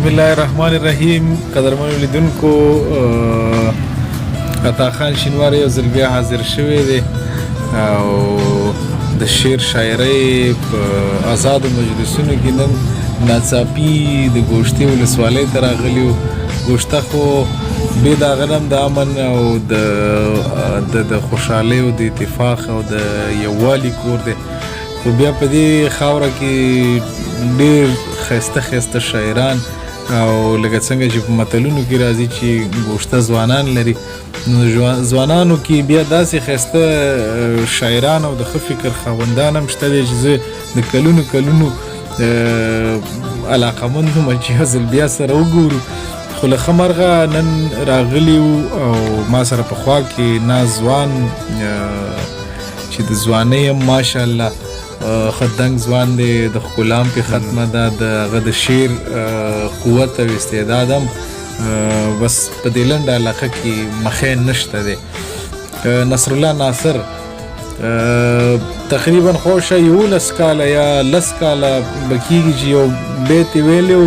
بسم الله الرحمن الرحیم. قدرمنو لیدونکو، عطا خان شینواری یو ځل بیا حاضر شوی دی او د شعر شاعرۍ په آزادو مجلسونو کې نن ناڅاپي د ګوشتې ولسوالۍ ته راغلي وو. ګوشته خو بې د هغه نه د امن او د خوشحالۍ او د اتفاق او د یووالي کور دی، خو بیا په دې خاوره کې ډېر ښایسته ښایسته شاعران او لکه څنګه چې په متلونو کې راځي چې ګوشته ځوانان لري، نو ځوانانو کې بیا داسې ښایسته شاعران او د ښه فکر خاوندان هم شته دی چې زه د کلونو کلونو علاقمند وم چې یو ځل بیا سره وګورو. خو له ښه مرغه نن راغلي وو او ما سره په خوا کې ناز ځوان چې د ځوانۍ هم ماشاءالله ښه دنګ ځوان دی، د ښکلا هم پې ختمه ده، د هغه د شعر قوت او استعداد هم بس په دې لنډه علاقه کې مخی نشته دی. نصرالله ناصر تقریبا خوشه 11 کاله یا 10 کاله به کېږي چې یو بیت یې ویلی و،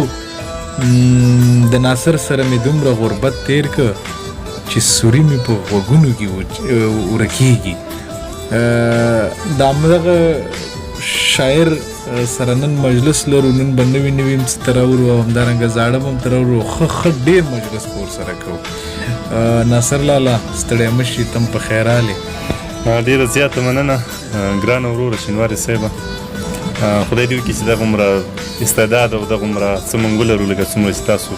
د ناصر سره مې دومره غربت تیر که چې سوري مې په غوږونو کې ورکېږي. د همدغه شاعر سره نن مجلس لرو، نن به نوي نوي څه ته راوړو او همدارنګه زاړه به هم ته راوړو، ښه ډېر مجلس به ورسره کوو. ناصر لاله ستړی مه شي، ته هم په خیر راغلې. ډېره زیاته مننه ګرانه وروره شینواري صاحبه، خدای دې وکړي چې دغومره استعداد او دغومره څه موږ ولرو لکه څومره چې تاسو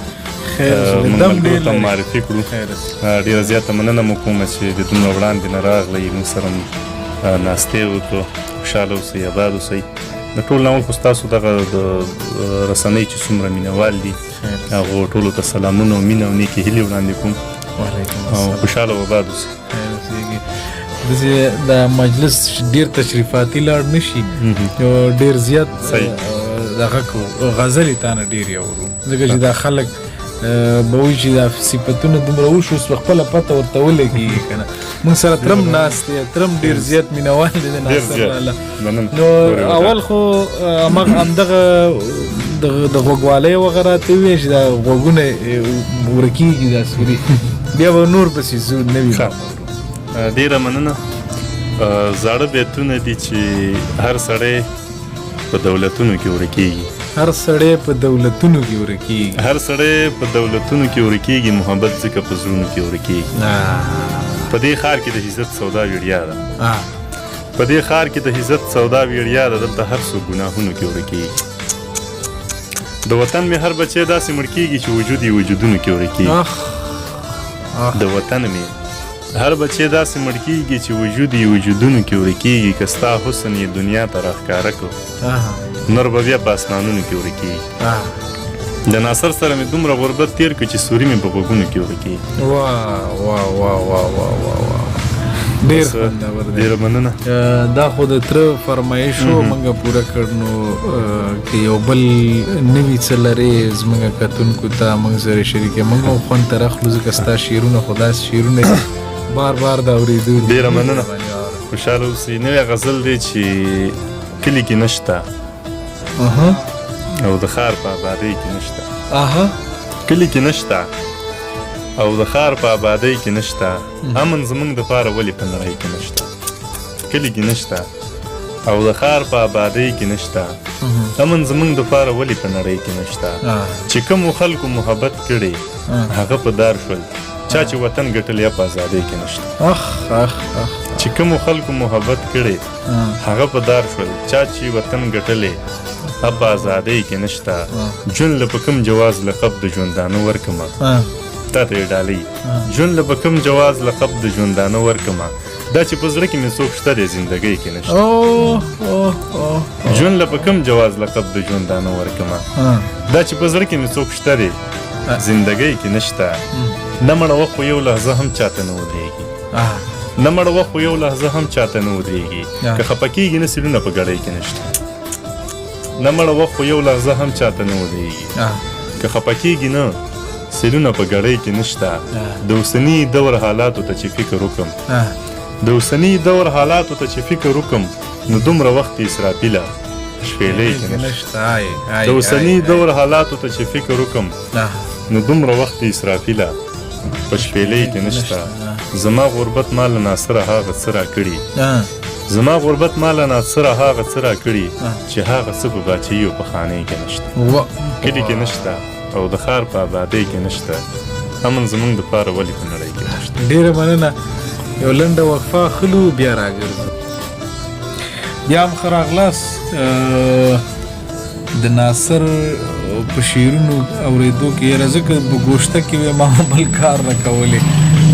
موږ ملګرو ته معرفي کړو. ډېره زیاته مننه مو کومه چې د دومره وړاندې نه راغلی، موږ سره ناستې وکړو. خوشحاله اوسئ، آباد اوسئ. د ټول ناول خو ستاسو دغه د رسنۍ چې څومره مینهوال دي هغو ټولو ته سلامونه او مینه او نیکې هیلې وړاندې کوم او خوشحاله او آباد اوسئ. داسې د مجلس ډېر تشریفاتي لاړ نه شي، ډېر زیات دغه کوو، غزلې تا نه ډېرې اورو، ځکه چې دا خلک به وایي چې دا صفتونه دومره وشو اوس په خپله پته ورته ولګېږي که نه. موږ سره ترم ناست دی، ترم ډېر زیات مینهوال دی د ناصر لاله. نو اول خو همدغه د غوږوالۍ وغیره ته ووایه چې دا غوږونه ورکېږي دا سوري، بیا به نور پسې ځو نوي. ډېره مننه. زاړه بیتونه دي چې هر سړی په دولتونو کې ورکېږي، هر سړی په دولتونو کې ورکېږي، هر سړی په دولتونو کې ورکېږي، محبت ځکه په زړونو کې ورکېږي. په دې ښار کې د عزت سودا ویړیا ده، په دې ښار کې د عزت سودا ویړیا ده، دلته هر څوک ګناهونو کې ورکېږي. د وطن مې هر بچی داسې مړ کېږي چې وجود یې وجودونو کې ورکېږي. د وطن مې هر بچی داسې مړ کېږي چې وجود یې وجودونو کې ورکېږي، که ستا حسن یې دنیا ته راښکاره کړو نور به بیا په اسمانونو کې ورکېږي. د ناصر سره مې دومره غربت تیر کړ چې سوري مې په غوږونو کې ورکېږي. ډېر خوندور دی. ډېره مننه. دا خو د تره فرمایش و، موږ پوره کړ. نو که یو بل نوي څه لرې زموږ کتونکو ته موږ سره شریکې، موږ هم خوند تر اخلو، ځکه ستا شعرونه خو داسې شعرونه بار بار د اورېدو. ډېره مننه. خوشحاله اوسئ. نوی غزل دی چې کلي کې نشته او د ښار په آبادۍ کې نشته، کلي کې نشته او د ښار په آبادۍ کې نشته، امن زموږ دپاره ولې په نړۍ کې نشته. کلي کې نشته او د ښار په آبادۍ کې نشته، امن زموږ دپاره ولې په نړۍ کې نشته. چې کومو خلکو محبت کړي هغه په دار شول، چا چې وطن ګټلی په ازادۍ کې نشته. چې کومو خلکو محبت کړي هغه په دار شول، چا چې وطن ګټلی په ازادۍ کې نشته. ژوند له په کوم جواز لقب د ژوندانه ورکمه، تا ته یې ډالۍ. ژوند له په کوم جواز لقب د ژوندانه ورکمه، دا چې په زړه کې مې څوک شته دی زندګۍ کې نشته. ژوند له په کوم جواز لقب د ژوندانه ورکمه، دا چې په زړه کې مې څوک شته دی زندګۍ کې نشته. نه مړه وخت خو یو لحظه هم چاته نه ودرېږي، نه مړه وخت خو یو لحظه هم چاته نه ودرېږي، که خفه کېږي نه سیلونه په ګړۍ کې نشته. نه مړه وخت خو یو لحظه هم چاته نه ودرېږي، که خفه کېږي نه سیلونه په ګړۍ کې نشته. د اوسني دور حالاتو ته چې فکر وکم، د اوسني دور حالاتو ته چې فکر وکم، نو دومره وخت اسرافیله شپېلۍ کې نشته. نشته. د اوسني دور حالاتو ته چې فکر وکم نو دومره وخت اسرافیله په شپېلۍ کې نشته. زما غربت ما له ناصره هغه څه راکړي، زما غربت ما له ناصره هغه څه راکړي چې هغه څه په باچهي او په خانۍ کې نشته، کلي کې نشته او د ښار په آبادۍ کې نشته. امن زمونږ دپاره ولې په نړۍ کې نشته. ډېره مننه. یو لنډه وقفه اخلو، بیا راګرځو. بیا هم ښه راغلاست. د ناصر په شعرونو اورېدو کې یاره ځکه په ګوشته کې وې ما بل کار نه کولی،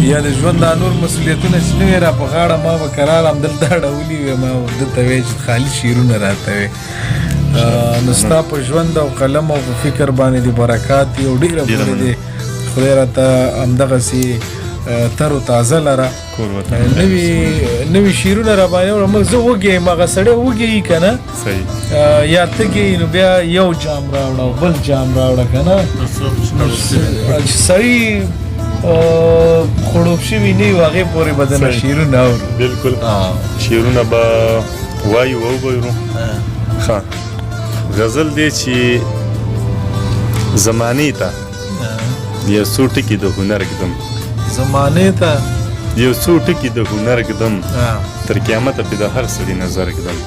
یا د ژوند دا نور مسؤلیتونه چې نه وې را په غاړه ما به کرار همدلته اړولي وې، ما دلته وې چې خالي شعرونه راته وې. نو ستا په ژوند او قلم او په فکر باندې د برکات دي او ډېره پورې دی. خدای راته همدغسې تر و تازه لره، نوي شعرونه را باندې وړه. موږ زه وږی یم، هغه سړی وږی یي که نه، یا تږی نو بیا یو جام راوړه او بل جام راوړه که نه، چې سړي خړوب شوي نه وي هغې پورې به دنه شعرونه اورو. بلکل شعرونه به وایو او به اورو. ښه غزل دی چې زمانې ته یو څو ټکي د هنر ږدم، زمانې ته یو څو ټکي د هنر ږدم، تر قیامته پې د هر سړي نظر ږدم.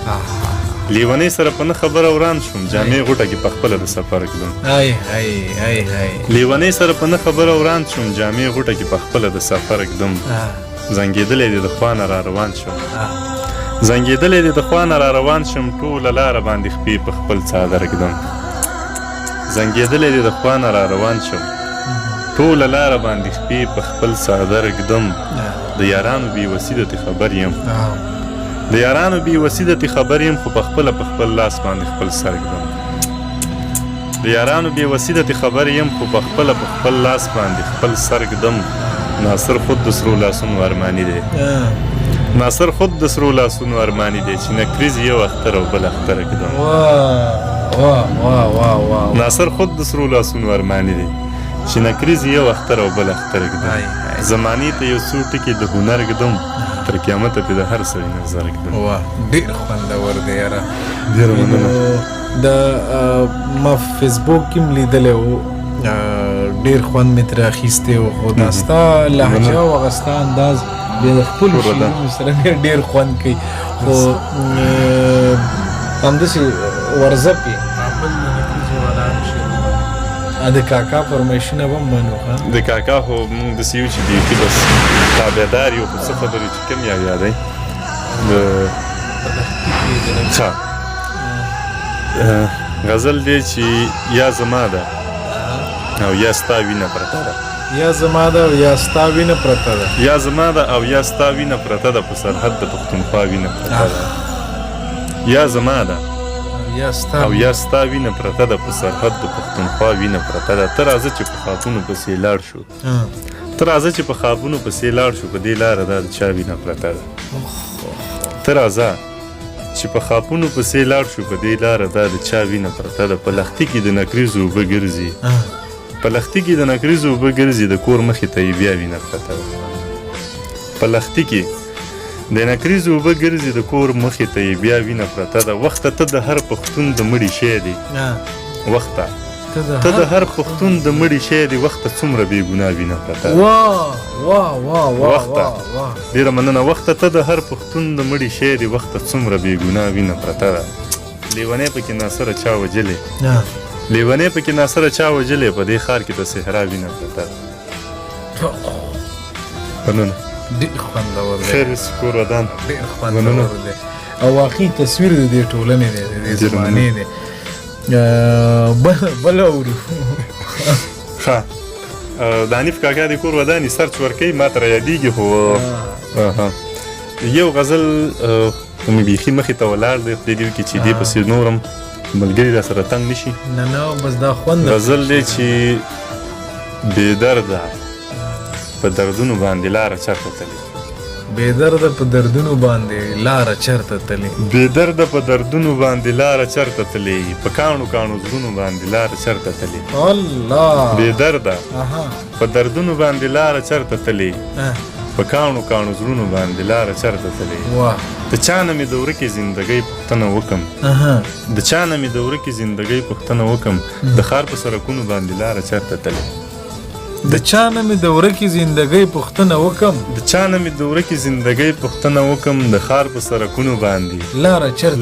لیونۍ سره په نه خبره وران شوم، جامې غوټه کې په خپله د سفر ږدم. لیونۍ سره په نه خبره وران شوم، جامې غوټه کې په خپله د سفر ږدم. زنګېدلی دی د خوا نه را روان شم، زنګېدلی دی د خوا نه را روان شم، ټوله لاره باندې خپې په خپل څادر ږدم. زنګېدلی دی د خوا نه را روان شم، ټوله لاره باندې خپې په خپل څادر ږدم. د یارانو بې وسیدتې خبر یم، د یارانو بې وسیدتې خبر یم، خو په خپله په خپل لاس باندې خپل سر ږدم. د یارانو بې وسیدتې خبر یم، خو په خپله په خپل لاس باندې خپل سر ږدم. ناصر خود د سرو لاسونو ارماني دی، ناصر خود د سرو لاسونو ارماني دی، چې نکریز یو اختر او بل اختر ږدم. ناصر خود د سرو لاسونو ارماني دی، چې نکریز یو اختر او بل اختر ږدم. زمانې ته یو څو ټکي د هنر ږدم، تر قیامته پې د هر سړي نظر ږدم. ډېر خوندور دی یاره. ډېره مننه. ما فیسبوک کې هم لیدلی و، ډېر خوند مې ترې اخیستی و، خو دا ستا لهجه او هغه ستا انداز بیا د خپلو شعرونو سره بیا ډېر خوند کوي. خو همداسې ورزپ یې د کاکا فرمایشونه به هم منو. د کاکا خو مونږ داسې یو چې بیخي بس تابعدار یو، خو څه خبرې چې کوم یادوئ ښه غزل دی چې یا زما ده او یا ستا وینه پرته ده، یا زما ده او یا ستا وینه پرته ده، یا زما ده او یا ستا وینه پرته ده، په سرحد د پښتونخوا وینه پرته ده. یا زما ده او یا ستا وینه پرته ده، په سرحد د پښتونخوا وینه پرته ده. ته راځه چې په خوابونو پسې لاړ شو، ته راځه چې په خوابونو پسې لاړ شو، په دې لاره دا د چا وینه پرته ده. ته راځه چې په خوابونو پسې لاړ شو، په دې لاره دا د چا وینه پرته ده. په لښتي کې د نکریزو اوبه ګرځي، په لښتي کې د نکریزو اوبه ګرځي، د کور مخې ته یې بیا وینه پرته ده. په لښتي کې د نکریزو اوبه ګرځي، د کور مخې ته یې بیا وینه پرته ده. وخته ته د هر پښتون د مړي شی دی، وخته ته د هر پښتون د مړي شی دی، وخته څومره بې ګناه وینه پرته ده. وخته ډېره مننه. وخته ته د هر پښتون د مړي شی دی، وخته څومره بې ګناه وینه پرته ده. لیونی پکې ناصره چا وجلې، لیونی پکې ناصره چا وجلې، په دې ښار کې د صحرا وینه پرته ده. مننه. ډېر خوندور دی. خیر سکور ودان. ډېر خوندور دی او واقعي تصویر د دې ټولنې دی، د دې زمانې دی. بل اورو. ښه د حنیف کاکا د کور ودانې سرچ ورکوي، ما ته رایادېږي، خو یو غزل مې بیخي مخې ته ولاړ دی، خدای دې وکړي چې دې پسې نورم ملګري را سره تنګ نه شي. نه بس دا خوند غزل دی چې بې درده په دردونو باندې لاره چرته تلي، بې درده په دردونو باندې لاره چرته تلي، بې درده په دردونو باندې لاره چرته تلي، په کاڼو کاڼو زړونو باندې لاره چرته تلي. الله. بې درده په دردونو باندې لاره چرته تلي، په کاڼو کاڼو زړونو باندې لاره چرته تلې د چا نه مې د ورکې زندګۍ پوښتنه وکم د چا نه مې د ورکې زندګۍ پوښتنه وکم د ښار په سړکونو باندې لاره چرته تلې د چا نه مې د ورکې زندګۍ پوښتنه وکم د چا نه مې د ورکې زندګۍ پوښتنه وکم د ښار په سړکونو باندې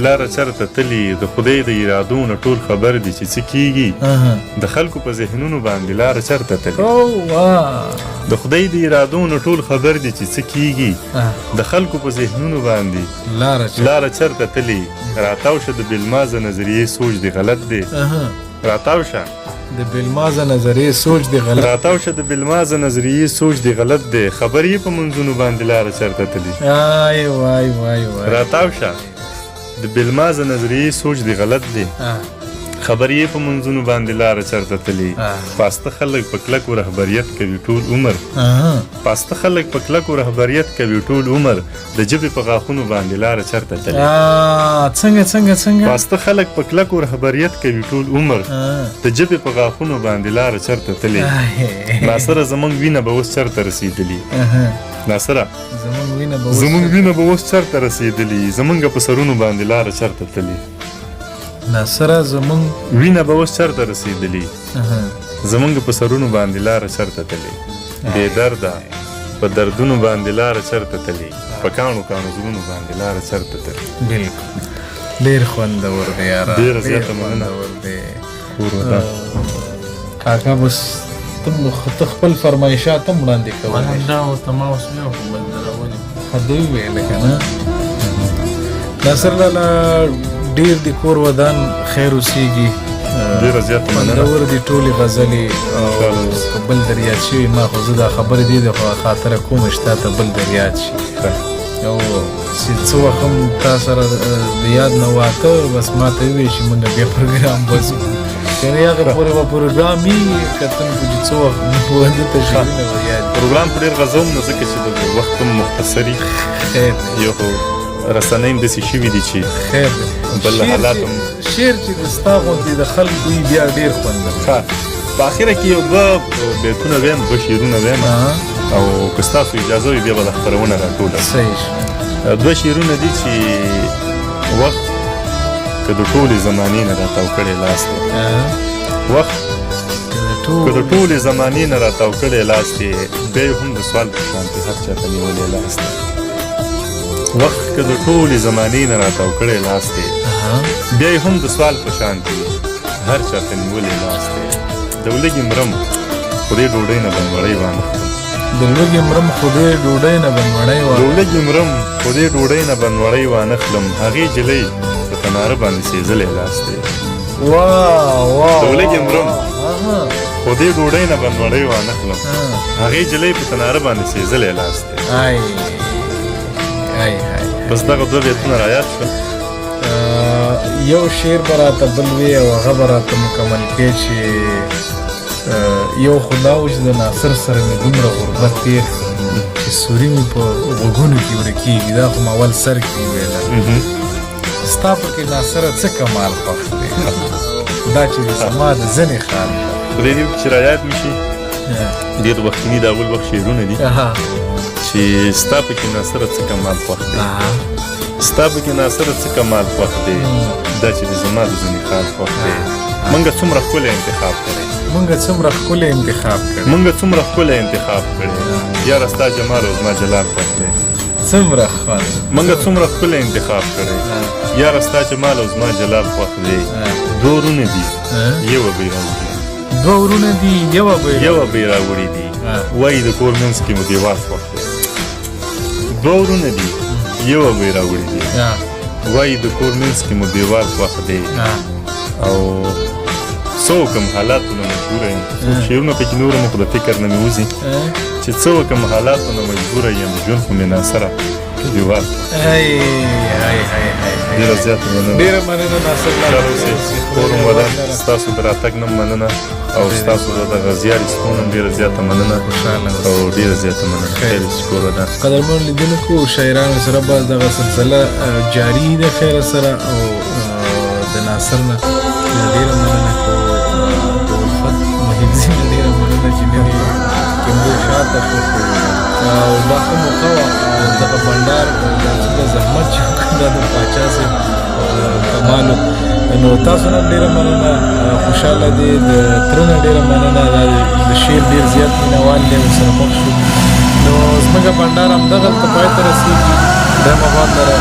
لاره چرته تلې د خدای د ارادو نه ټول خبر دي چې څه کیږي د خلکو په ذهنونو باندې لاره چرته تلې د خدای د ارادو نه ټول خبر دي چې څه کیږي د خلکو په ذهنونو باندې لاره چرته تلې راتاو شه د بېلمازه نظریې سوچ دی غلط دی راتاو شه د بېلمازه نظریې سوچ دی غلط راتاو شه د بېلمازه نظریې سوچ دی غلط دی خبر یې په منځونو باندې لاره چرته تلې راتاو شه د بېلمازه نظریې سوچ دی غلط دی خبر یې په منځونو باندې لاره چرته تلې پاسته خلک په کلکو رهبریت کوي ټول عمر پاسته خلک په کلکو رهبریت کوي ټول عمر د ژبې په غاښونو باندې لاره چرته تلې څنګه پاسته خلک په کلکو رهبریت کوي ټول عمر د ژبې په غاښونو باندې لاره چرته تلې ناصره زمونږ وینه به اوس چرته رسېدلې ناصره زمونږ وینه به اوس چرته رسېدلې زمونږ په سرونو باندې لاره چرته تلې ناصره زمونږ وینه به اوس چرته رسېدلې زمونږ په سرونو باندې لاره چرته تلې بې درده په دردونو باندې لاره چرته تلې په کاڼو کاڼو زړونو باندې لاره چرته تلې بالکل ډېر خوندور دی یاره ډېره زیاته مننه کاکا بس ته خپل فرمایشات هم وړاندې کولی ښه دوی ویله که نه ناصر لاله ډېر د کور ودان خیر اوسېږي ډېره زیاته مننه خوندور دي ټولې غزلې که بل در یاد شوي ما خو زه دا خبرې دې د خاطره کوم چې تا ته بل در یاد شي او چې څه وخت هم تا سره د یاد نه واته بس ما ته ووایې چې موږ بیا پروګرام بس یعنې هغه پورې به پروګرام وي کتن خو چې څه وخت ده ته شیونه به یاد پروګرام خو ډېر غځوم نو ځکه چې د وخت هم مختصر خیر یو خو رسنۍ هم داسې شوي دي چې خیر بل حالات هم شعر چې د ستا غوندې د خلکو وي بیا ډېر خوند ښه په اخره کې یو دوه بیتونه ویم دوه شعرونه ویم او که ستاسو اجازه وي بیا به دا خپرونه راټوله صحیح دوه شعرونه دي چې وخت که د ټولې زمانې نه راتاو کړی لاس دی وخت که د ټولې زمانې نه راتاو کړی لاس دی بیا یې هم د سوال په شان کې هر چا ته نیولی لاس دی وخت که د ټولې زمانې نه راتاو کړی لاس دی بیا یې هم د سوال په شان کې هر چا ته نیولی لاس دی د ولږې مرم خو دې ډوډۍ نه بنوړۍ وانخلم د لوږې مرم خو دې ډوډۍ نه بنوړۍ د ولږې مرم خو دې ډوډۍ نه بنوړۍ وانخلم هغې جلۍ په تناره باندې سېزلی لاس دی د ولږې مرم خو دې ډوډۍ نه بنوړۍ وانخلم هغې جلۍ په تناره باندې سېزلی لاس دی بس دغه دوه بیتونه رایاد شول یو شعر به راته بل وی او هغه به راته مکمل کړې چې یو خو دا و چې د ناصر سره مې دومره غربت تېر چې سوري مې په غوږونو کې ورکېږي دا خو مې اول سر کې ویله ستا پکې ناصره څه کمال خوښ دی دا چې زما د ځنې خال په دې یو کې چې رایاد مې شي ډېر وختني د اول وخت شعرونه دي چې ستا پکې ناصره څه کمال خوښ دی ستا پکې ناصره څه کمال خوښ دی دا چې د زما د ځنې خال خوښ دی موږ څومره ښکلی انتخاب کړی موږ څومره ښکلی انتخاب کړی یاره ستا جمال او زما جلال خوښ دی څومره خوند موږ څومره ښکلی انتخاب کړی یاره ستا جمال او زما جلال خوښ دی دوه ورونه دي یوه به یې راوړي دوه ورونه دي یوه به یې راوړي دي وایي د کور منځ کې مو دیوال خوښ دی دوه ورونه دي یوه به یې راوړي دي وایي د کور منځ کې مو دیوال خوښ دی او څه وکړم حالاتو نه مجبوره یم شعرونه پکې نور مو خو د فکر نه مې وځي چې څه وکړم حالاتو نه مجبوره یم ژوند خو مې ناصره دیوال ډېره زیاته مننه ډېره مننه ناصر کور ودان ستاسو د راتګ نه مننه او ستاسو د دغه زیار ایستون هم ډېره زیاته مننه او ډېره زیاته مننه خیر چې کور ودان قدرمنو لیدونکو شاعرانو سره به دغه سلسله جاري ده خیر سره او د ناصر نه ډېره مننه خو د الفت محبزي نه ډېره مننه چې نه دې کیمرو شاته شو او دا ښه موقع وه او دغه بنډار دا څومره زحمت چې وکړ دا د پاچا صاحب کمال و. نو تاسو نه ډېره مننه، خوشحاله دي. د تره نه ډېره مننه، دا د شعر ډېر زیات مینهوال دی، ورسره مخ شو. نو زموږ بنډار همدغلته پای ته رسېږي. درېیمه باد لره